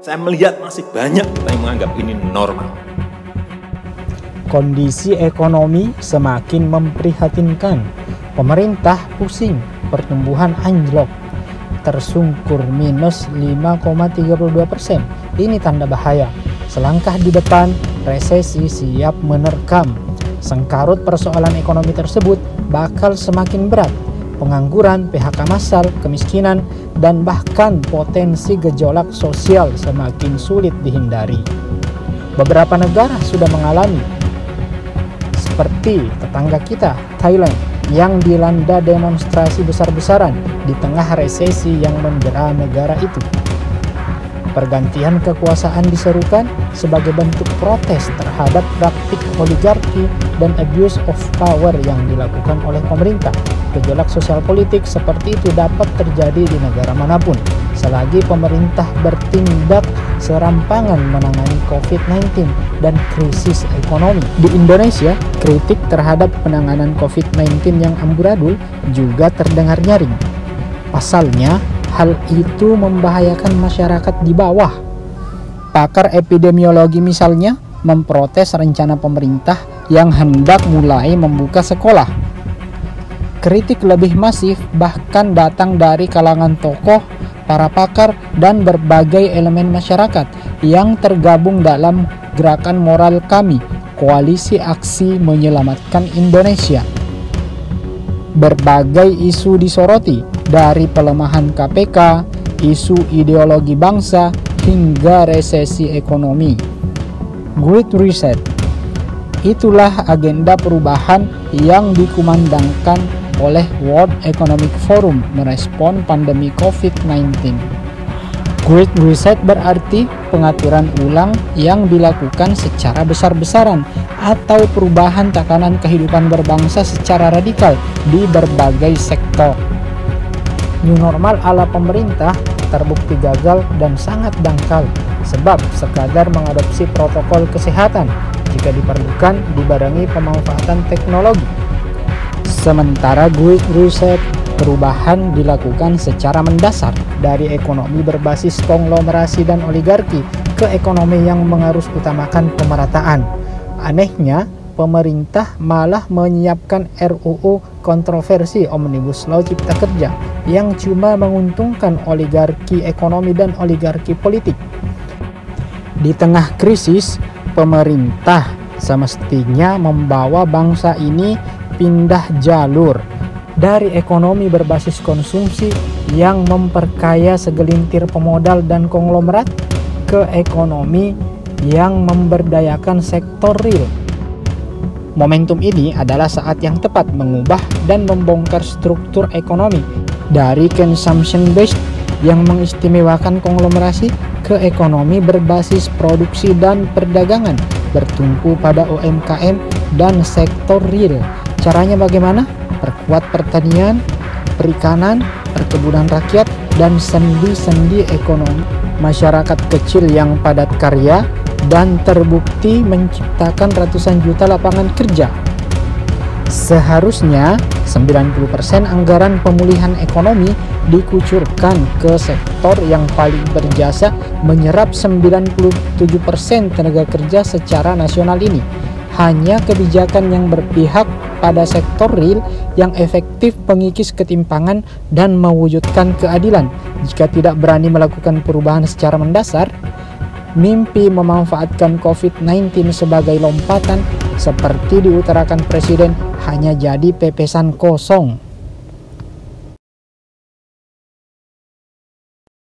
Saya melihat masih banyak yang menganggap ini normal. Kondisi ekonomi semakin memprihatinkan. Pemerintah pusing, pertumbuhan anjlok, tersungkur minus 5,32%. Ini tanda bahaya. Selangkah di depan, resesi siap menerkam. Sengkarut persoalan ekonomi tersebut bakal semakin berat. Pengangguran, PHK massal, kemiskinan, dan bahkan potensi gejolak sosial semakin sulit dihindari. Beberapa negara sudah mengalami, seperti tetangga kita, Thailand, yang dilanda demonstrasi besar-besaran di tengah resesi yang mendera negara itu. Pergantian kekuasaan diserukan sebagai bentuk protes terhadap praktik oligarki dan abuse of power yang dilakukan oleh pemerintah. Gejolak sosial politik seperti itu dapat terjadi di negara manapun, selagi pemerintah bertindak serampangan menangani COVID-19 dan krisis ekonomi. Di Indonesia, kritik terhadap penanganan COVID-19 yang amburadul juga terdengar nyaring. Pasalnya, hal itu membahayakan masyarakat di bawah. Pakar epidemiologi misalnya memprotes rencana pemerintah yang hendak mulai membuka sekolah. Kritik lebih masif bahkan datang dari kalangan tokoh, para pakar, dan berbagai elemen masyarakat yang tergabung dalam Gerakan Moral Kami, Koalisi Aksi Menyelamatkan Indonesia. Berbagai isu disoroti, dari pelemahan KPK, isu ideologi bangsa, hingga resesi ekonomi. Great Reset, itulah agenda perubahan yang dikumandangkan oleh World Economic Forum merespon pandemi COVID-19. Great Reset berarti pengaturan ulang yang dilakukan secara besar-besaran atau perubahan tatanan kehidupan berbangsa secara radikal di berbagai sektor. New normal ala pemerintah terbukti gagal dan sangat dangkal sebab sekadar mengadopsi protokol kesehatan jika diperlukan dibarengi pemanfaatan teknologi. Sementara Great Reset, perubahan dilakukan secara mendasar dari ekonomi berbasis konglomerasi dan oligarki ke ekonomi yang mengharusutamakan pemerataan. Anehnya, pemerintah malah menyiapkan RUU kontroversi Omnibus Law Cipta Kerja yang cuma menguntungkan oligarki ekonomi dan oligarki politik. Di tengah krisis, pemerintah semestinya membawa bangsa ini pindah jalur dari ekonomi berbasis konsumsi yang memperkaya segelintir pemodal dan konglomerat ke ekonomi yang memberdayakan sektor real. Momentum ini adalah saat yang tepat mengubah dan membongkar struktur ekonomi dari consumption based yang mengistimewakan konglomerasi ke ekonomi berbasis produksi dan perdagangan bertumpu pada UMKM dan sektor real. Caranya bagaimana? Perkuat pertanian, perikanan, perkebunan rakyat, dan sendi-sendi ekonomi masyarakat kecil yang padat karya dan terbukti menciptakan ratusan juta lapangan kerja. Seharusnya 90% anggaran pemulihan ekonomi dikucurkan ke sektor yang paling berjasa menyerap 97% tenaga kerja secara nasional ini. Hanya kebijakan yang berpihak pada sektor real yang efektif mengikis ketimpangan dan mewujudkan keadilan. Jika tidak berani melakukan perubahan secara mendasar, mimpi memanfaatkan COVID-19 sebagai lompatan seperti diutarakan Presiden hanya jadi pepesan kosong.